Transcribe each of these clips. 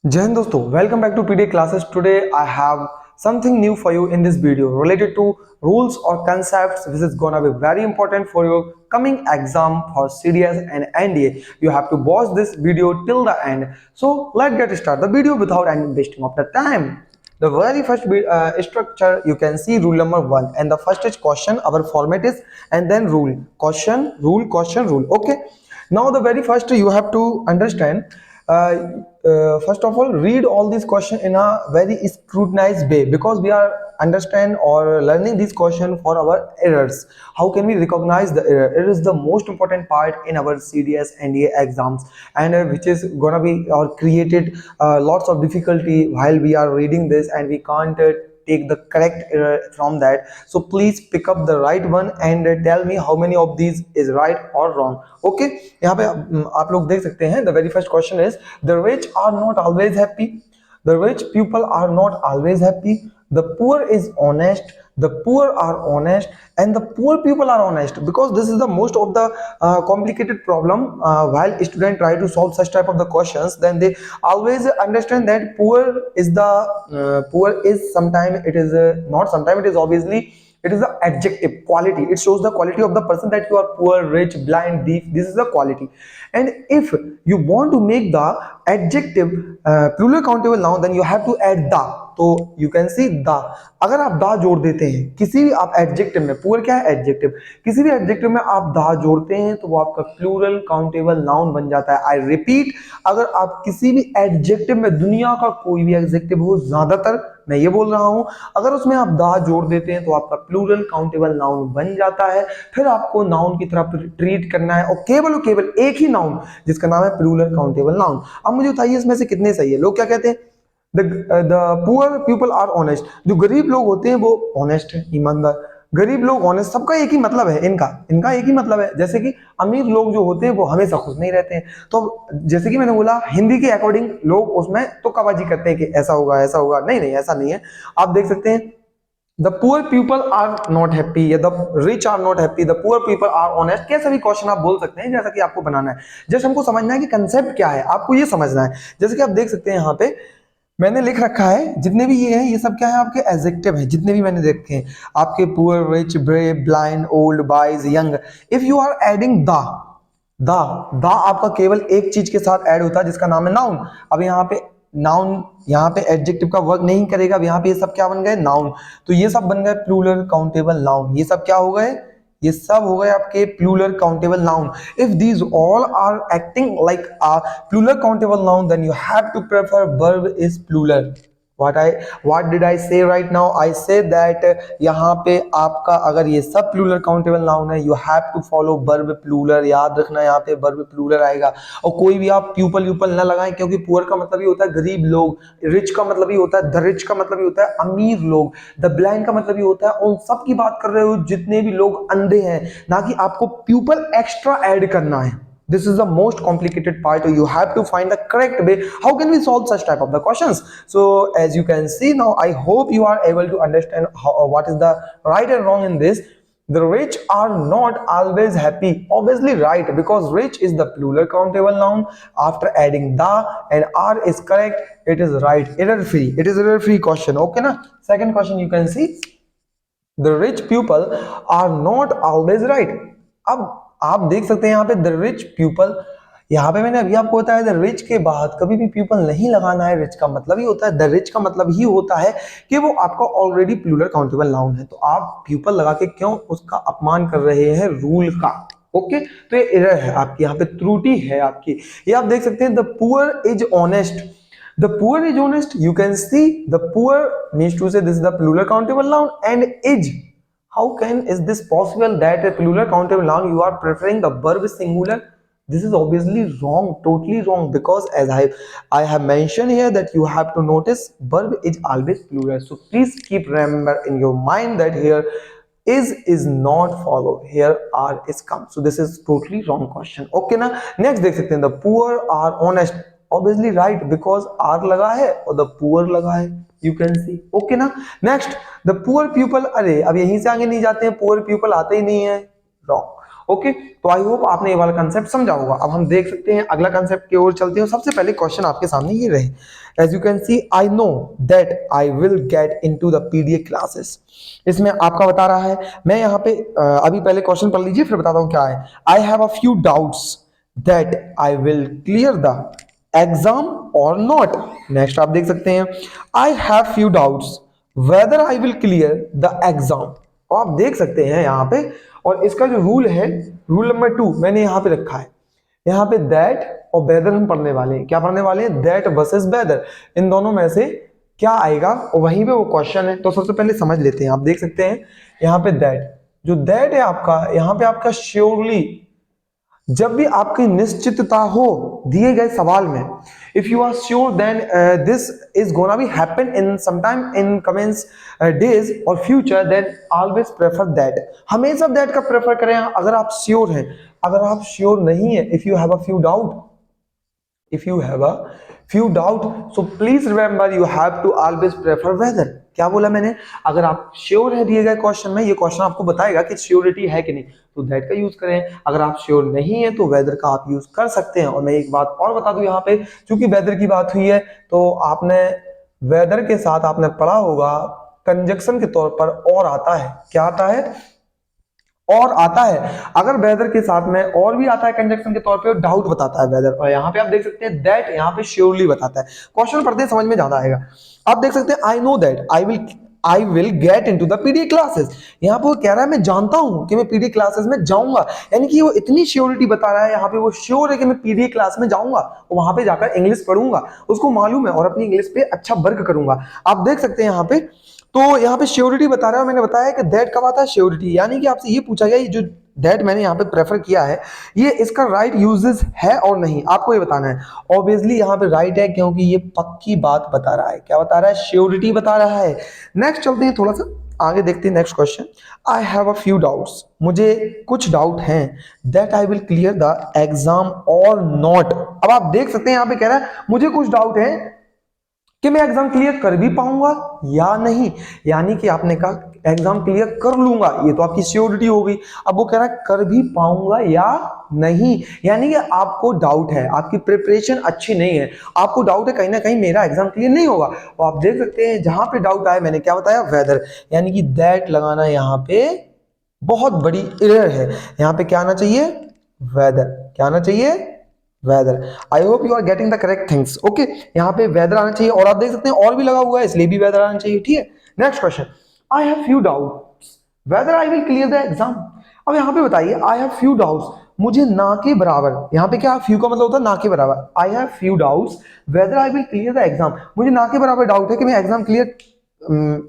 जय हिंद दोस्तों, welcome back to PD classes. Today I have something new for you in this video related to rules or concepts which is gonna be very important for your coming exam for CDS and NDA. You have to watch this video till the end. So let's get started the video without any wasting of the time. The very first structure you can see rule number 1, and the first is question. Our format is and then rule, question, rule, question, rule. Okay, now the very first you have to understand, first of all, read all these questions in a very scrutinized way, because we are understand or learning these questions for our errors. How can we recognize the error? It is the most important part in our CDS NDA exams, and which is gonna be or created lots of difficulty while we are reading this, and we can't take the correct error from that. So please pick up the right one and tell me how many of these is right or wrong. Okay, यहाँ पे आप लोग देख सकते हैं. The very first question is the rich are not always happy. The rich people are not always happy. The poor is honest. The poor are honest, and the poor people are honest, because this is the most of the complicated problem. While students try to solve such type of the questions, then they always understand that poor is sometimes it is not sometimes it is obviously it is the adjective quality. It shows the quality of the person, that you are poor, rich, blind, thief. This is the quality. And if you want to make the adjective plural countable noun, then you have to add the. तो you can see the. अगर आप दा जोड़ देते हैं किसी भी आप एडजेक्टिव में, पुअर क्या है एडजेक्टिव, किसी भी एडजेक्टिव में आप दा जोड़ते हैं तो वो आपका प्लूरल काउंटेबल नाउन बन जाता है. आई रिपीट, अगर आप किसी भी एडजेक्टिव में, दुनिया का कोई भी एडजेक्टिव हो, ज्यादातर मैं ये बोल रहा हूं, अगर उसमें आप दा जोड़ देते हैं तो आपका प्लूरल काउंटेबल नाउन बन जाता है. फिर आपको नाउन की तरफ ट्रीट करना है, और केवल एक ही नाउन जिसका नाम है प्लूरल काउंटेबल नाउन. अब मुझे बताइए इसमें से कितने सही है. लोग क्या कहते हैं, the poor people are honest. जो गरीब लोग होते हैं वो ऑनेस्ट है, ईमानदार. गरीब लोग ऑनेस्ट, सबका एक ही मतलब है, इनका एक ही मतलब है. जैसे कि अमीर लोग जो होते हैं वो हमेशा खुश नहीं रहते हैं. तो जैसे कि मैंने बोला, हिंदी के अकॉर्डिंग लोग उसमें तुक्काबाजी करते हैं कि ऐसा होगा ऐसा होगा. नहीं नहीं, ऐसा नहीं है. आप देख सकते हैं, the poor people are not happy या the rich are not happy, the poor people are honest. कैसा भी क्वेश्चन आप बोल सकते हैं, जैसा कि आपको बनाना है. जस्ट हमको समझना है कि कंसेप्ट क्या है, आपको ये समझना है. जैसे कि आप देख सकते हैं यहाँ पे मैंने लिख रखा है, जितने भी ये हैं ये सब क्या है, आपके एडजेक्टिव हैं. जितने भी मैंने देखे हैं आपके, poor, rich, brave, blind, old, wise, young. If you are adding the आपका केवल एक चीज के साथ ऐड होता है जिसका नाम है नाउन. अब यहाँ पे नाउन, यहाँ पे एडजेक्टिव का वर्क नहीं करेगा. अब यहाँ पे ये सब क्या बन गए, नाउन. तो ये सब बन गए प्लूरल काउंटेबल नाउन. ये सब क्या हो गए, ये सब हो गए आपके plural countable noun. If these all are acting like a plural countable noun, then you have to prefer verb is plural. what did I say right now? I say that यहाँ पे आपका अगर ये सब प्लूरल काउंटेबल नाउन है, you have to follow verb plural. याद रखना, यहाँ पे verb plural आएगा. और कोई भी आप प्यूपल ना लगाएं, क्योंकि पुअर का मतलब ही होता है गरीब लोग, रिच का मतलब ही होता है, द रिच का मतलब ही होता है अमीर लोग, द ब्लाइंड का मतलब ही होता है उन सब की बात कर रहे हो जितने भी लोग अंधे हैं, ना कि आपको प्यूपल एक्स्ट्रा ऐड करना है. This is the most complicated part. You have to find the correct way. How can we solve such type of the questions? So as you can see now, I hope you are able to understand what is the right and wrong in this. The rich are not always happy. Obviously right, because rich is the plural countable noun. After adding the and are is correct. It is right. Error free. It is error free question. Okay na? Second question you can see. The rich people are not always right. अब आप देख सकते हैं यहाँ पे the rich people. यहाँ पे मैंने अभी आपको बताया, द रिच के बाद कभी भी पीपल नहीं लगाना है. रिच का मतलब ही होता है, द रिच का मतलब ही होता है कि वो आपका ऑलरेडी प्लूरल काउंटेबल नाउन है. तो आप पीपल लगा के क्यों उसका अपमान कर रहे हैं रूल का. ओके, तो ये एरर है आपकी, यहाँ पे त्रुटि है आपकी. ये आप देख सकते हैं, the poor is honest. The poor is honest. You can see the poor means to say this is the plural countable noun, and is. How is this possible that a plural countable noun you are preferring the verb singular? This is obviously wrong, totally wrong, because as I have mentioned here that you have to notice verb is always plural. So please keep remember in your mind that here is not follow, here are is come. So this is totally wrong question. Okay ना. Next देख सकते हैं, the poor are honest. Obviously right, because R लगा है और the poor लगा है. You can see. Okay ना. Next, the poor people. अरे अब यहीं से आगे नहीं जाते हैं, poor people आते ही नहीं है. Wrong. ओके, तो आई होप आपने ये वाला कंसेप्ट समझा होगा। अब हम देख सकते हैं अगला कंसेप्ट की ओर चलते हैं। सबसे पहले क्वेश्चन आपके सामने ये रहे, as you can see I know that I will get into the PDA classes. इसमें आपका बता रहा है, मैं यहाँ पे अभी पहले क्वेश्चन पढ़ लीजिए फिर बताता हूँ क्या है। I have a few doubts that I will clear the exam और नॉट। नेक्स्ट आप देख सकते हैं, I have few doubts whether I will clear the exam. और आप देख सकते हैं यहाँ पे, और इसका जो रूल है, रूल नंबर 2 मैंने यहाँ पे रखा है। यहाँ पे दैट और वेदर हम पढ़ने वाले हैं। क्या पढ़ने वाले हैं? दैट वर्सेस वेदर, इन दोनों में से क्या आएगा, और वहीं पे वो क्वेश्चन है। तो सबसे पहले समझ लेते हैं। आप देख सकते हैं यहाँ पे दैट, जो दैट है आपका, यहाँ पे आपका श्योरली, जब भी आपकी निश्चितता हो दिए गए सवाल में, if you are sure then this is gonna be happen in sometime in comments days और future, then always prefer that. हमेशा दैट का प्रेफर करें अगर आप श्योर हैं। अगर आप श्योर नहीं है, if you have a few doubt, if you have a few doubt, so please remember you have to always prefer whether। क्या बोला मैंने? अगर आप श्योर है दिए गए क्वेश्चन में, ये क्वेश्चन आपको बताएगा कि श्योरिटी है कि नहीं, तो दैट का यूज करें। अगर आप श्योर नहीं है तो वेदर का आप यूज कर सकते हैं। और मैं एक बात और बता दूं यहाँ पे, क्योंकि वेदर की बात हुई है, तो आपने वेदर के साथ आपने पढ़ा होगा कंजक्शन के तौर पर और आता है। क्या आता है? और आता है। अगर वेदर के साथ में और भी आता है कंजक्शन के तौर पे, डाउट बताता है वेदर। और यहाँ पे आप देख सकते हैं दैट, यहाँ पे श्योरली बताता है। क्वेश्चन पढ़ते समझ में ज्यादा आएगा। आप देख सकते हैं आई know that I will get into the PDA classes. यहाँ पे वो कह रहा है मैं जानता हूं कि मैं पीडीए क्लासेस में जाऊंगा, यानी कि वो इतनी श्योरिटी बता रहा है। यहाँ पे वो श्योर है कि मैं पीडीए क्लास में जाऊंगा और वहां पे जाकर इंग्लिश पढ़ूंगा, उसको मालूम है, और अपनी इंग्लिश पे अच्छा वर्क करूंगा। आप देख सकते हैं यहाँ पे, तो यहाँ पे श्योरिटी बता रहा है। मैंने बताया कि दैट कब आता है? श्योरिटी। यानी कि आपसे ये पूछा गया, ये जो दैट मैंने यहाँ पे प्रेफर किया है, ये इसका राइट यूजेस है और नहीं, आपको ये बताना है। ऑब्वियसली यहाँ पे राइट है, क्योंकि ये पक्की बात बता रहा है। क्या बता रहा है? श्योरिटी बता रहा है। नेक्स्ट चलते हैं, थोड़ा सा आगे देखते हैं। Next question, I have a few doubts, मुझे कुछ डाउट हैं, that I will clear the exam और नॉट। अब आप देख सकते हैं यहाँ पे कह रहा है मुझे कुछ डाउट है कि मैं एग्जाम क्लियर कर भी पाऊंगा या नहीं, यानी कि आपने कहा एग्जाम क्लियर कर लूंगा, ये तो आपकी श्योरिटी हो गई। अब वो कह रहा है कर भी पाऊंगा या नहीं, यानी कि आपको डाउट है, आपकी प्रिपरेशन अच्छी नहीं है, आपको डाउट है कहीं ना कहीं मेरा एग्जाम क्लियर नहीं होगा। तो आप देख सकते हैं जहां पे डाउट आए, मैंने क्या बताया? वेदर। यानी कि दैट लगाना यहाँ पे बहुत बड़ी एरर है। यहाँ पे क्या आना चाहिए? वेदर। क्या आना चाहिए? Weather. I hope you are getting the correct things. Okay, यहाँ पे वेदर आना चाहिए, और आप देख सकते हैं और भी लगा हुआ है, इसलिए भी वेदर आना चाहिए। ठीक है, next question, I have few doubts whether I will clear the exam. अब यहाँ पे बताइए, आई हैव फ्यू डाउट्स, मुझे ना के बराबर, यहाँ पे क्या फ्यू का मतलब होता है ना के बराबर। I have few doubts whether I will clear the exam, मुझे ना के बराबर डाउट है कि मैं exam clear,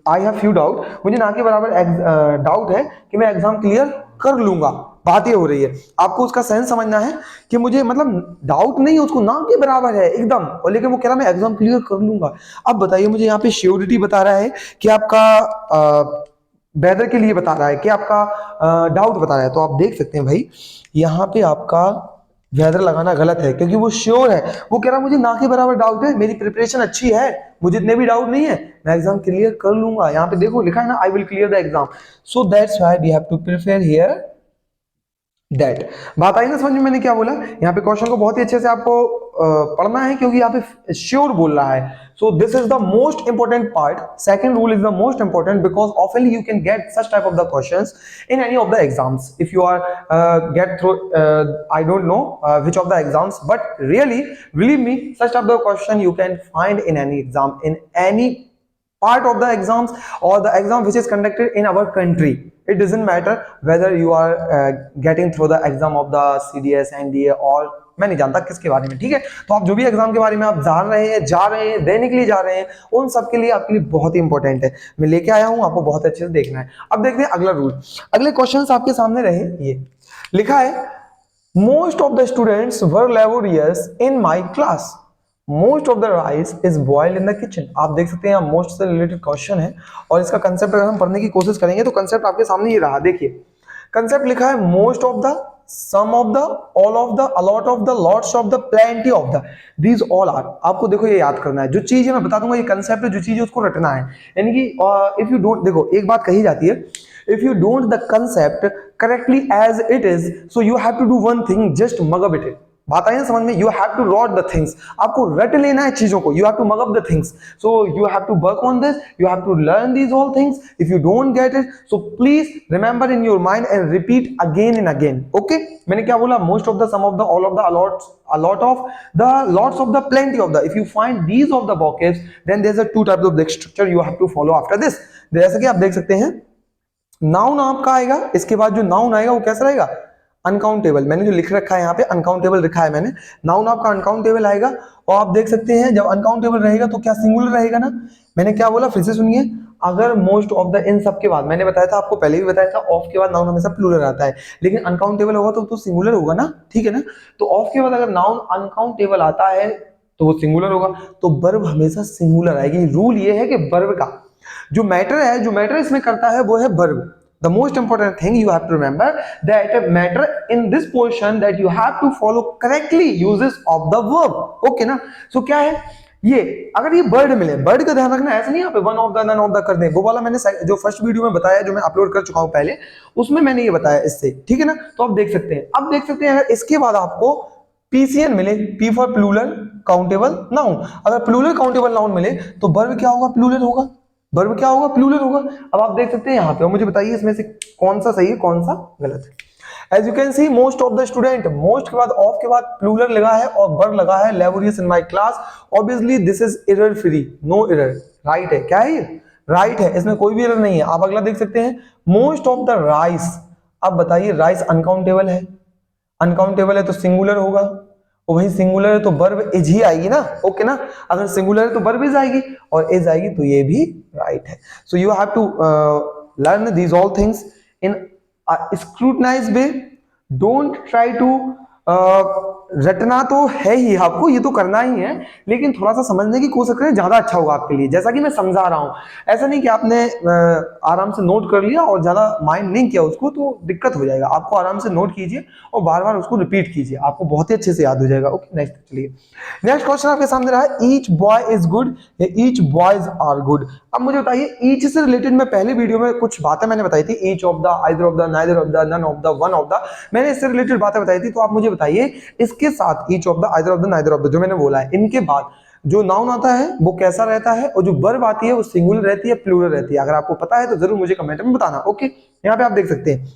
I have few doubt, मुझे ना के बराबर डाउट है कि मैं एग्जाम क्लियर कर लूंगा। बात ये हो रही है, आपको उसका सेंस समझना है कि मुझे मतलब डाउट नहीं है, उसको ना के बराबर है एकदम, और लेकिन वो कह रहा है मैं एग्जाम क्लियर कर लूंगा। अब बताइए मुझे, यहाँ पे श्योरिटी बता रहा है कि आपका वेदर के लिए बता रहा है कि आपका डाउट बता रहा है। तो आप देख सकते हैं भाई, यहाँ पे आपका वेदर लगाना गलत है, क्योंकि वो श्योर है। वो कह रहा है मुझे ना के बराबर डाउट है, मेरी प्रिपरेशन अच्छी है, मुझे इतने भी डाउट नहीं है, मैं एग्जाम क्लियर कर लूंगा। यहाँ पे देखो लिखा है ना, I will clear the exam, so that's why we have to prefer here that. बात आई ना समझ में मैंने क्या बोला? यहाँ पे क्वेश्चन को बहुत ही अच्छे से आपको पढ़ना है, क्योंकि यहाँ पे श्योर बोल रहा है। So this is the most important part. Second rule is the most important, because oftenly you can get such type of the questions in any of the exams if you are get through, I don't know which of the exams, but really believe me, such type of question you can find in any exam, in any part of the exams or the exam which is conducted in our country. It doesn't matter whether you are getting through the exam of the CDS, NDA or मैं नहीं जानता किसके बारे में। ठीक है, तो आप जो भी एग्जाम के बारे में आप जान रहे हैं, जा रहे हैं, देने के लिए जा रहे हैं, उन सब के लिए आपके लिए बहुत ही इंपॉर्टेंट है। मैं लेके आया हूं, आपको बहुत अच्छे से देखना है। अब देखते हैं अगला रूल। अगले क्वेश्चंस आपके सामने रहे, ये लिखा है most of the students were laborious in my class, most of the rice is boiled in the kitchen. आप देख सकते हैं मोस्ट से रिलेटेड क्वेश्चन है, और इसका कंसेप्ट अगर हम पढ़ने की कोशिश करेंगे तो कंसेप्ट आपके सामने ये रहा। देखिए कंसेप्ट लिखा है most of the some of the, all of the, a lot of the, lots of the, plenty of the, these all are। आपको देखो ये याद करना है, जो चीज है मैं बता दूंगा, ये कंसेप्ट है, जो चीज है उसको रटना है। यानी कि इफ यू डोंट, देखो एक बात कही जाती है, if you don't the concept correctly as it is, so you have to do one thing, just mug up it. बात आई ना समझ में? You have to rote the things, आपको रट लेना है चीजों को, you have to mug up the things, so you have to work on this, you have to learn these all things. If you don't get it, so please remember in your mind and repeat again and again. Okay, मैंने क्या बोला? Most of the, some of the, all of the, a lot of the, lots of the, plenty of the। if you find these of the vocabs, then there's a two types of the structure you have to follow after this। जैसे कि आप देख सकते हैं, noun आपका आएगा, इसके बाद जो नाउन आएगा वो कैसा रहेगा? अनकाउंटेबल। मैंने जो लिख रखा है यहाँ पे अनकाउंटेबल लिखा है मैंने, नाउन आपका अनकाउंटेबल आएगा। और आप देख सकते हैं जब अनकाउंटेबल रहेगा तो क्या सिंगुलर रहेगा ना? मैंने क्या बोला फिर से सुनिए, अगर मोस्ट ऑफ द, इन सब के बाद, मैंने बताया था आपको, पहले भी बताया था, ऑफ के बाद नाउन हमेशा प्लूरल आता है, लेकिन अनकाउंटेबल होगा तो सिंगुलर होगा ना, ठीक है ना? तो ऑफ के बाद अगर नाउन अनकाउंटेबल आता है तो वो सिंगुलर होगा, तो वर्ब हमेशा सिंगुलर आएगी। रूल ये है कि वर्ब का जो मैटर है, जो मैटर इसमें करता है वो है verb. The most important thing you have to remember that matter in this portion that you have to follow correctly uses of the verb। okay ना? so क्या है ये? अगर ये बर्ड मिले, बर्ड का ध्यान रखना, ऐसा नहीं यहाँ पे one of the, none of the कर दें, वो वाला मैंने जो फर्स्ट वीडियो में बताया, जो मैं अपलोड कर चुका हूँ पहले, उसमें मैंने ये बताया इससे, ठीक है ना? तो आप देख सकते हैं, अब देख सकते हैं अगर इसके बाद आपको पीसीएन मिले, P for plural countable noun, अगर प्लूरल काउंटेबल नाउन मिले तो वर्ब क्या होगा? प्लूरल होगा। वर्ब क्या होगा? प्लूरल होगा। अब आप देख सकते हैं यहाँ पे, और मुझे बताइए इसमें से कौन सा सही है, कौन सा गलत है। As you can see, most of the student, most के बाद ऑफ के बाद प्लूरल लगा है और वर्ब लगा है, laborious in my class. Obviously this is error free, no error, right है। क्या है ये? राइट है, इसमें कोई भी एरर नहीं है। आप अगला देख सकते हैं, मोस्ट ऑफ द राइस। अब बताइए, राइस अनकाउंटेबल है, अनकाउंटेबल है तो सिंगुलर होगा, और वही सिंगुलर है तो वर्ब इज ही आएगी ना, ओके ना? अगर सिंगुलर है तो वर्ब इज आएगी, और इज आएगी तो ये भी राइट है। So you have to learn these all things in scrutinize way. Don't try to, रटना तो है ही आपको, ये तो करना ही है, लेकिन थोड़ा सा समझने की कोशिश करें, ज्यादा अच्छा होगा आपके लिए, जैसा कि मैं समझा रहा हूं। ऐसा नहीं कि आपने आराम से नोट कर लिया और ज्यादा माइंड नहीं किया उसको, तो दिक्कत हो जाएगा। आपको आराम से नोट कीजिए और बार बार उसको रिपीट कीजिए, आपको बहुत ही अच्छे से याद हो जाएगा। ओके, नेक्स्ट चलिए, नेक्स्ट क्वेश्चन आपके सामने रहा है, ईच बॉय इज गुड या ईच बॉयज आर गुड। अब मुझे बताइए, ईच से रिलेटेड मैं पहले वीडियो में कुछ बातें मैंने बताई थी, each of the, either of the, neither of the, none of the, one of the, मैंने इससे रिलेटेड बातें बताई थी। तो आप मुझे बताइए, इसके साथ each of the, either of the, neither of the, जो मैंने बोला है, इनके बाद जो नाउन आता है वो कैसा रहता है, और जो वर्ब आती है वो सिंगुलर रहती है, प्लूरल रहती है? अगर आपको पता है तो जरूर मुझे कमेंट में बताना। ओके, यहाँ पे आप देख सकते हैं,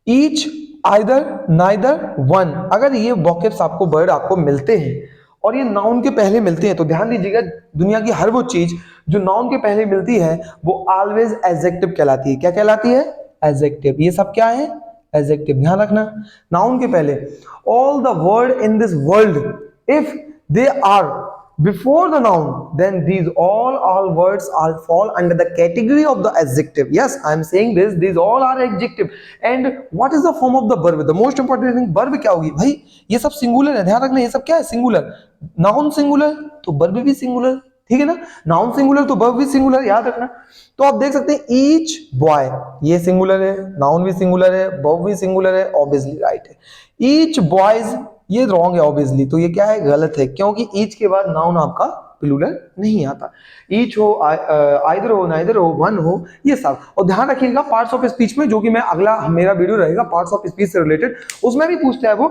ईच, आइदर, नाइदर, वन, अगर ये वोकैब्स आपको, वर्ड आपको मिलते हैं और ये नाउन के पहले मिलते हैं, तो ध्यान दीजिएगा, दुनिया की हर वो चीज जो नाउन के पहले मिलती है वो ऑलवेज एडजेक्टिव कहलाती है। क्या कहलाती है? एडजेक्टिव। ये सब क्या है? एडजेक्टिव। ध्यान रखना, नाउन के पहले, all the word in this world, if they are before the noun, then these all words are fall under the category of the adjective। yes, I am saying this, these all are adjective। and what is the form of the verb? the most important thing, verb क्या होगी भाई? ये सब singular है, ध्यान रखना, ये सब क्या है? सिंगुलर। नाउन सिंगुलर तो वर्ब भी सिंगुलर, ठीक है ना? नाउन सिंगुलर तो वर्ब भी सिंगुलर, याद रखना। तो आप देख सकते हैं, ईच बॉय, ये सिंगुलर है, नाउन भी सिंगुलर है, वर्ब भी सिंगुलर है, ऑब्वियसली राइट है। ईच बॉयज, ये रॉन्ग है ऑब्वियसली, तो ये क्या है? गलत है, क्योंकि ईच के बाद नाउन आपका प्लूरल नहीं आता। ईच हो, आइदर हो, नाइदर हो, वन हो, ये सब। और ध्यान रखिएगा, पार्ट्स ऑफ स्पीच में, जो कि मैं अगला मेरा वीडियो रहेगा पार्ट्स ऑफ स्पीच से रिलेटेड, उसमें भी पूछता है वो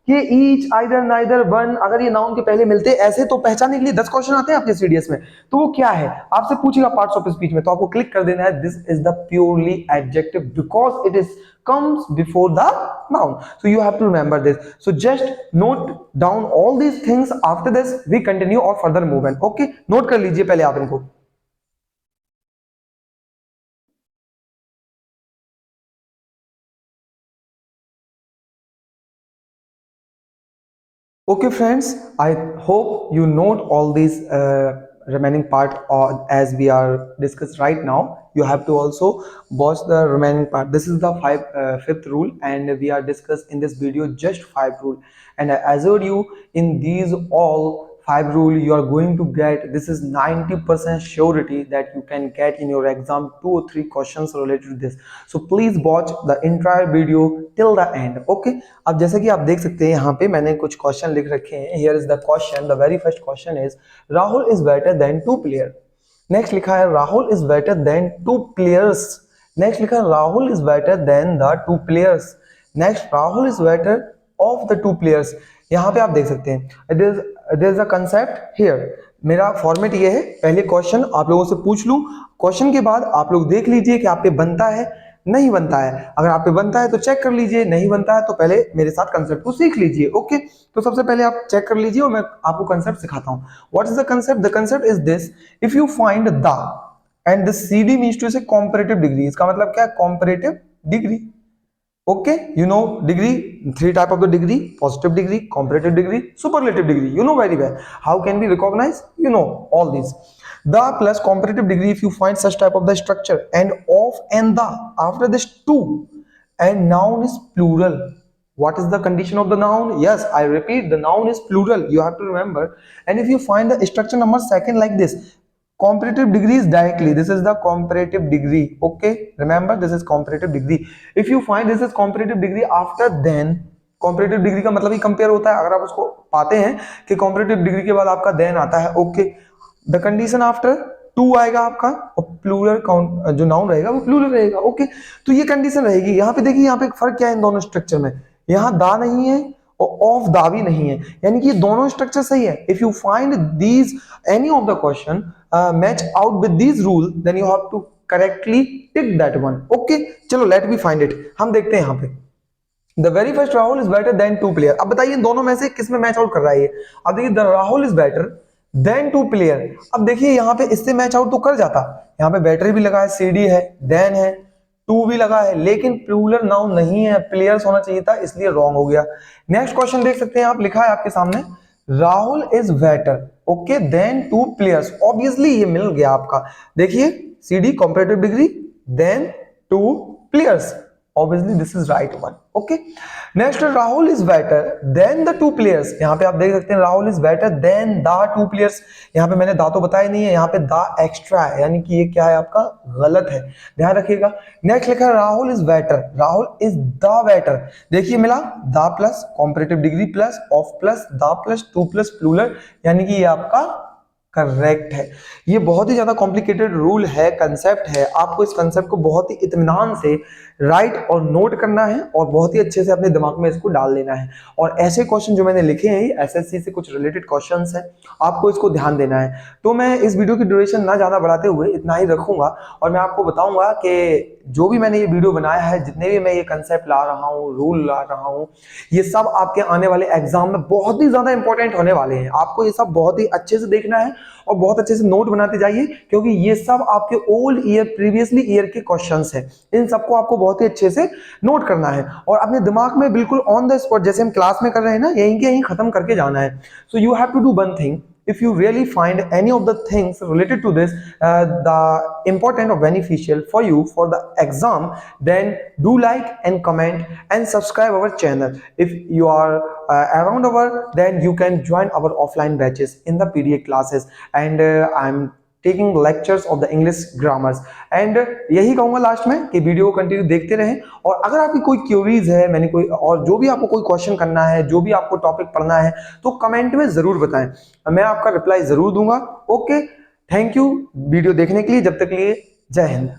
कि ईच, आइदर, नाइदर, वन, अगर ये नाउन के पहले मिलते ऐसे तो पहचानने के लिए 10 क्वेश्चन आते हैं आपके सीडीएस में, तो वो क्या है आपसे पूछेगा पार्ट्स ऑफ स्पीच में, तो आपको क्लिक कर देना है, this is the purely adjective because it is comes before the noun। so you have to remember this, so just note down all these things, after this we continue or further movement। okay, note कर लीजिए पहले आप इनको। okay friends, I hope you note all these remaining part, or as we are discussed right now, you have to also watch the remaining part। this is the fifth rule, and we are discussed in this video just 5 rule, and I assured you in these all 5 rule you are going to get. This is 90% surety that you can get in your exam 2 or 3 questions related to this. So please watch the entire video till the end. Okay, अब जैसे कि आप देख सकते हैं यहाँ पे मैंने कुछ क्वेश्चन लिख रखे हैं. Here is the question. The very first question is Rahul is better than 2 player. Next लिखा है Rahul is better than 2 players. Next लिखा है Rahul is better than the 2 players. Next Rahul is better of the 2 players. यहाँ पे आप देख सकते हैं it is a concept here. मेरा फॉर्मेट ये है, पहले क्वेश्चन आप लोगों से पूछ लूं, क्वेश्चन के बाद आप लोग देख लीजिए कि आप पे बनता है नहीं बनता है. अगर आप पे बनता है तो चेक कर लीजिए, नहीं बनता है तो पहले मेरे साथ कंसेप्ट को सीख लीजिए. ओके, तो सबसे पहले आप चेक कर लीजिए और मैं आपको कंसेप्ट सिखाता हूं. What is the concept? The concept is this: if you find the and the CD means to say comparative degree. इसका मतलब क्या है? Comparative degree. Okay, you know degree, 3 type of the degree: positive degree, comparative degree, superlative degree. You know very well. How can we recognize? You know all these. The plus comparative degree, if you find such type of the structure and of and the after this 2 and noun is plural. What is the condition of the noun? Yes, I repeat, the noun is plural. You have to remember. And if you find the structure number second like this, comparative degree is directly, this is the comparative degree. Okay, remember this is comparative degree. If you find this is comparative degree after then, comparative degree का मतलब ही compare होता है. अगर आप उसको पाते हैं कि comparative degree के बाद आपका then आता है, okay, the condition after 2 आएगा आपका और प्लूरल काउंट जो नाउन रहेगा वो प्लूरल रहेगा. ओके, तो ये कंडीशन रहेगी. यहाँ पे देखिए, यहाँ पे एक फर्क क्या है इन दोनों स्ट्रक्चर में. यहाँ दा नहीं है और ऑफ दा भी नहीं है, यानी कि ये दोनों स्ट्रक्चर सही है. If you find these any of the question match out with these rule, then you have to correctly tick that one. Okay, चलो लेट मी फाइंड इट. हम देखते हैं यहाँ पे. The very first Rahul is better than 2 player. अब बताइए दोनों में से किस में मैच आउट कर रहा है ये. अब देखिए, the Rahul is better than 2 player. अब देखिए यहाँ पे इससे मैच आउट तो कर जाता. यहाँ पे बैटरी भी लगा है, CD है, देन है, 2 भी लगा है, लेकिन प्लूरल नाउन नहीं है, प्लेयर्स होना चाहिए था, इसलिए रॉन्ग हो गया. नेक्स्ट क्वेश्चन देख सकते हैं आप, लिखा है आपके सामने Rahul is better okay than 2 players. Obviously ये मिल गया आपका. देखिए CD comparative degree than 2 players. Obviously this is right one. Okay, next Rahul is better than the 2 players. यहाँ पे आप देख सकते हैं Rahul is better than the 2 players. यहाँ पे मैंने दा तो बताया नहीं है, यहाँ पे दा एक्स्ट्रा है, यानी कि ये क्या है आपका गलत है, ध्यान रखिएगा. नेक्स्ट लिखा है Rahul is better, Rahul is the better. देखिए मिला दा plus comparative degree plus of plus दा प्लस 2 प्लस प्लूरल, यानी कि ये आपका करेक्ट है. ये बहुत ही ज्यादा कॉम्प्लिकेटेड रूल है, कंसेप्ट है. आपको इस कंसेप्ट को बहुत ही इत्मीनान से राइट और नोट करना है और बहुत ही अच्छे से अपने दिमाग में इसको डाल लेना है. और ऐसे क्वेश्चन जो मैंने लिखे हैं ये SSC से कुछ रिलेटेड क्वेश्चंस हैं, आपको इसको ध्यान देना है. तो मैं इस वीडियो की ड्यूरेशन ना ज्यादा बढ़ाते हुए इतना ही रखूंगा और मैं आपको बताऊंगा कि जो भी मैंने ये वीडियो बनाया है, जितने भी मैं ये कंसेप्ट ला रहा हूँ, रूल ला रहा हूँ, ये सब आपके आने वाले एग्जाम में बहुत ही ज्यादा इंपॉर्टेंट होने वाले हैं. आपको ये सब बहुत ही अच्छे से देखना है और बहुत अच्छे से नोट बनाते जाइए, क्योंकि ये सब आपके ओल्ड ईयर प्रीवियसली ईयर के क्वेश्चंस हैं. इन सबको आपको बहुत ही अच्छे से नोट करना है और अपने दिमाग में बिल्कुल ऑन द स्पॉट, जैसे हम क्लास में कर रहे हैं ना, यहीं के यहीं खत्म करके जाना है. So you have to do one thing. If you really find any of the things related to this the important or beneficial for you for the exam, then do like and comment and subscribe our channel. If you are around our, then you can join our offline batches in the PDA classes, and I'm taking lectures of the English grammars. and यही कहूंगा last में कि video को continue देखते रहें. और अगर आपकी कोई क्यूरीज है, मैंने कोई और जो भी आपको कोई क्वेश्चन करना है, जो भी आपको टॉपिक पढ़ना है, तो कमेंट में जरूर बताएं, मैं आपका रिप्लाई जरूर दूंगा. ओके, थैंक यू वीडियो देखने के लिए. जब तक के लिए जय हिंद.